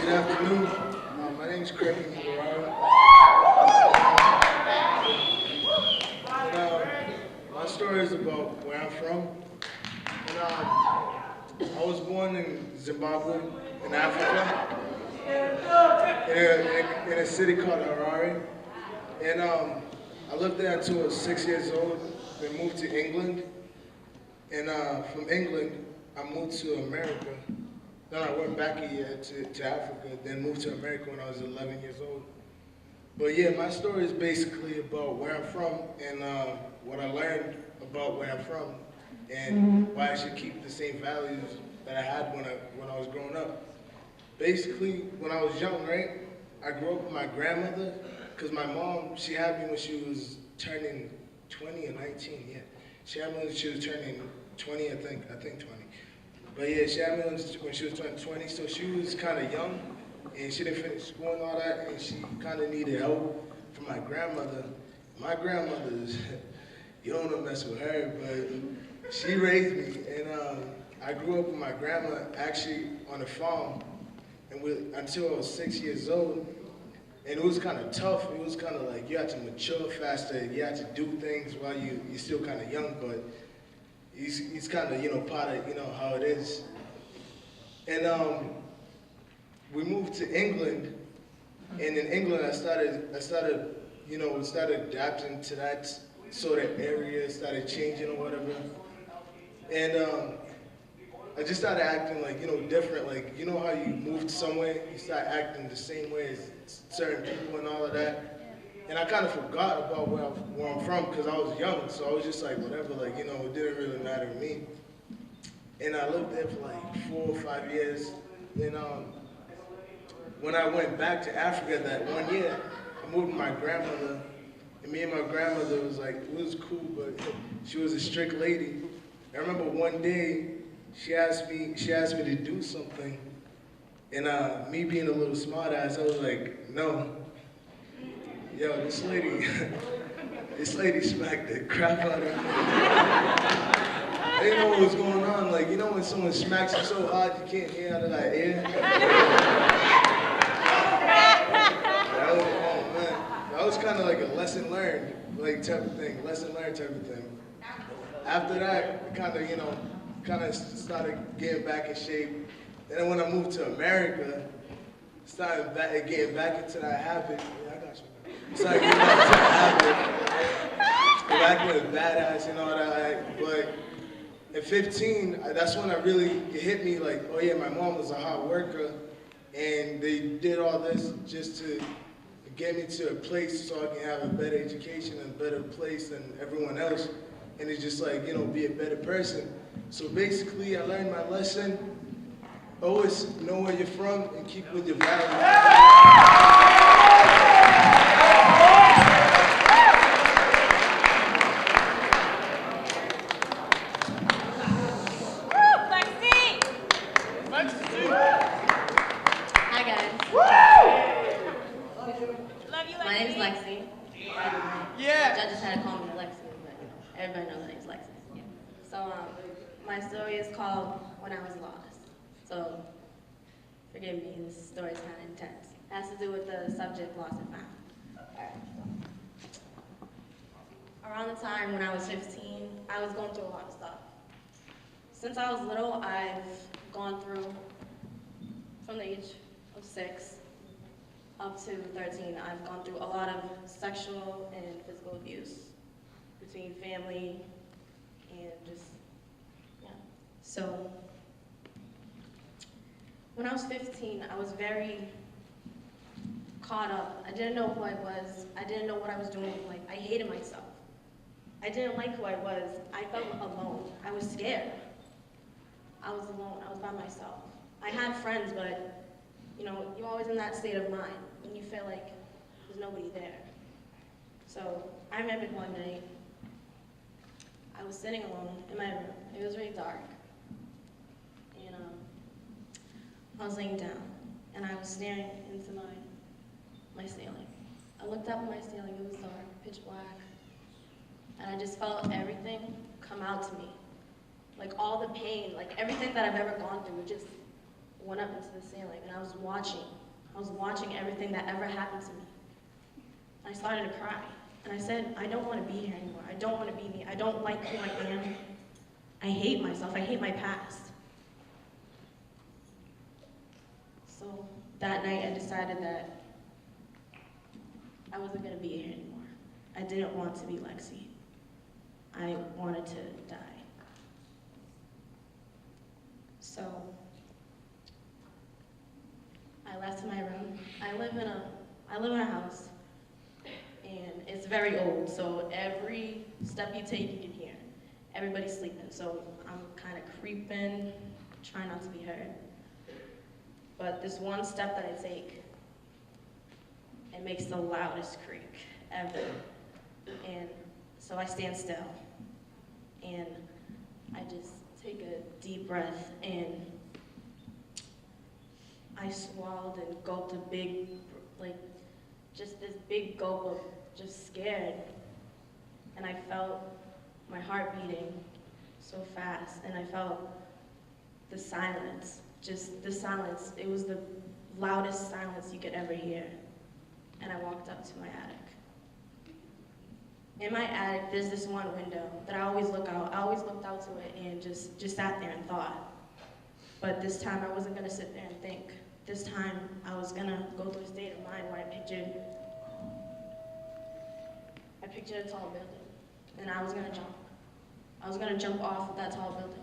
Good afternoon. My name is Craig. My story is about where I'm from. And, I was born in Zimbabwe, in Africa, in a city called Harare. And I lived there until I was 6 years old. Then moved to England. And from England, I moved to America. Then I went back a year to Africa, then moved to America when I was 11 years old. But yeah, my story is basically about where I'm from and what I learned about where I'm from and why I should keep the same values that I had when I was growing up. Basically, when I was young, right, I grew up with my grandmother, because my mom, she had me when she was turning 20 or 19, yeah. She had me when she was turning 20, I think 20. But yeah, she had me when she was turning 20, so she was kind of young, and she didn't finish school and all that, and she kind of needed help from my grandmother. My grandmother, you don't want to mess with her, but she raised me, and I grew up with my grandma actually on a farm, and until I was 6 years old. And it was kind of tough. It was kind of like you had to mature faster. You had to do things while you're still kind of young, but it's kind of, part of, how it is. And we moved to England, and in England I started adapting to that sort of area, started changing or whatever. And I just started acting like, different. Like, how you moved somewhere, you start acting the same way as certain people and all of that. And I kind of forgot about where I'm from because I was young, so I was just like, whatever, like, it didn't really matter to me. And I lived there for like 4 or 5 years. Then when I went back to Africa that one year, I moved with my grandmother. And me and my grandmother was like, it was cool, but she was a strict lady. I remember one day, she asked me to do something, and me being a little smart ass, I was like, no. Yo, this lady smacked the crap out of me. I didn't know what was going on. Like, when someone smacks you so hard you can't hear out of that ear? That was kind of like a lesson learned, like type of thing, lesson learned type of thing. After that, kind of started getting back in shape. And then when I moved to America, started getting back into that habit. Yeah, I got you. Started getting back into that habit. Back with badass and all that. But at 15, that's when it hit me like, oh yeah, my mom was a hard worker, and they did all this just to get me to a place so I can have a better education and a better place than everyone else. And it's just like, be a better person. So basically, I learned my lesson. Always know where you're from and keep with your values. Hi guys. Love you, Lexi. My name is Lexi. Yeah. Judges had to call me Lexi, but everybody knows my name is Lexi. Yeah. So my story is called When I Was Lost. So forgive me, this story is kind of intense. It has to do with the subject lost and found. Alright. Around the time when I was 15, I was going through a lot of stuff. Since I was little, I've gone through, from the age of 6 up to 13, I've gone through a lot of sexual and physical abuse between family and just, yeah. So, when I was 15, I was very caught up. I didn't know who I was. I didn't know what I was doing. Like, I hated myself. I didn't like who I was. I felt alone. I was scared. I was alone. I was by myself. I had friends, but, you're always in that state of mind when you feel like there's nobody there. So, I remember one night, I was sitting alone in my room. It was really dark. And I was laying down, and I was staring into my ceiling. I looked up at my ceiling. It was dark, pitch black. And I just felt everything come out to me. Like all the pain, like everything that I've ever gone through, it went up into the ceiling, and I was watching everything that ever happened to me. I started to cry, and I said, I don't want to be here anymore. I don't want to be me. I don't like who I am. I hate myself. I hate my past. So that night, I decided that I wasn't going to be here anymore. I didn't want to be Lexi. I wanted to die. So I left my room. I live in a house, and it's very old, so every step you take, you can hear. Everybody's sleeping, so I'm kind of creeping, trying not to be heard. But this one step that I take, it makes the loudest creak ever. And so I stand still, and I just take a deep breath, and I swallowed and gulped a big, just this big gulp of just scared. And I felt my heart beating so fast, and I felt the silence, just the silence. It was the loudest silence you could ever hear. And I walked up to my attic. In my attic, there's this one window that I always look out. I always looked out to it and just sat there and thought. But this time I wasn't gonna sit there and think. This time I was gonna go through a state of mind where I pictured a tall building, and I was gonna jump. I was gonna jump off of that tall building.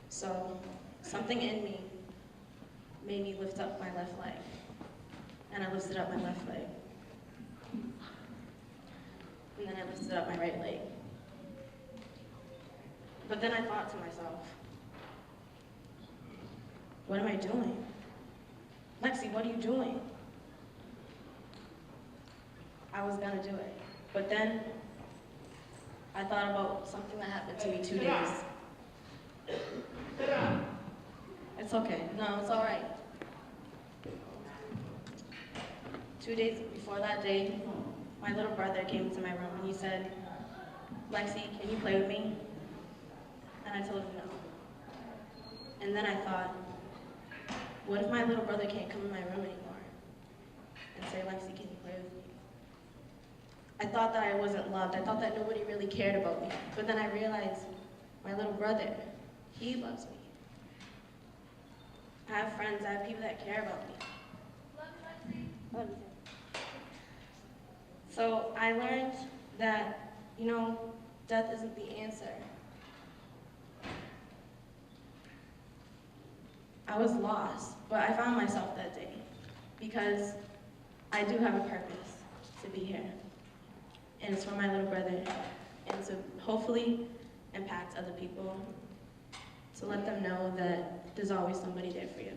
So something in me made me lift up my left leg, and I lifted up my left leg. And then I lifted up my right leg. But then I thought to myself, what am I doing? Lexi, what are you doing? I was gonna do it. But then I thought about something that happened to me 2 days. It's okay. No, it's all right. 2 days before that day, my little brother came into my room and he said, Lexi, can you play with me? And I told him no. And then I thought, what if my little brother can't come in my room anymore and say, Lexi, can you play with me? I thought that I wasn't loved. I thought that nobody really cared about me. But then I realized my little brother, he loves me. I have friends, I have people that care about me. Love you, Lexi. So I learned that, death isn't the answer. I was lost, but I found myself that day because I do have a purpose to be here. And it's for my little brother, and to hopefully impact other people, to let them know that there's always somebody there for you.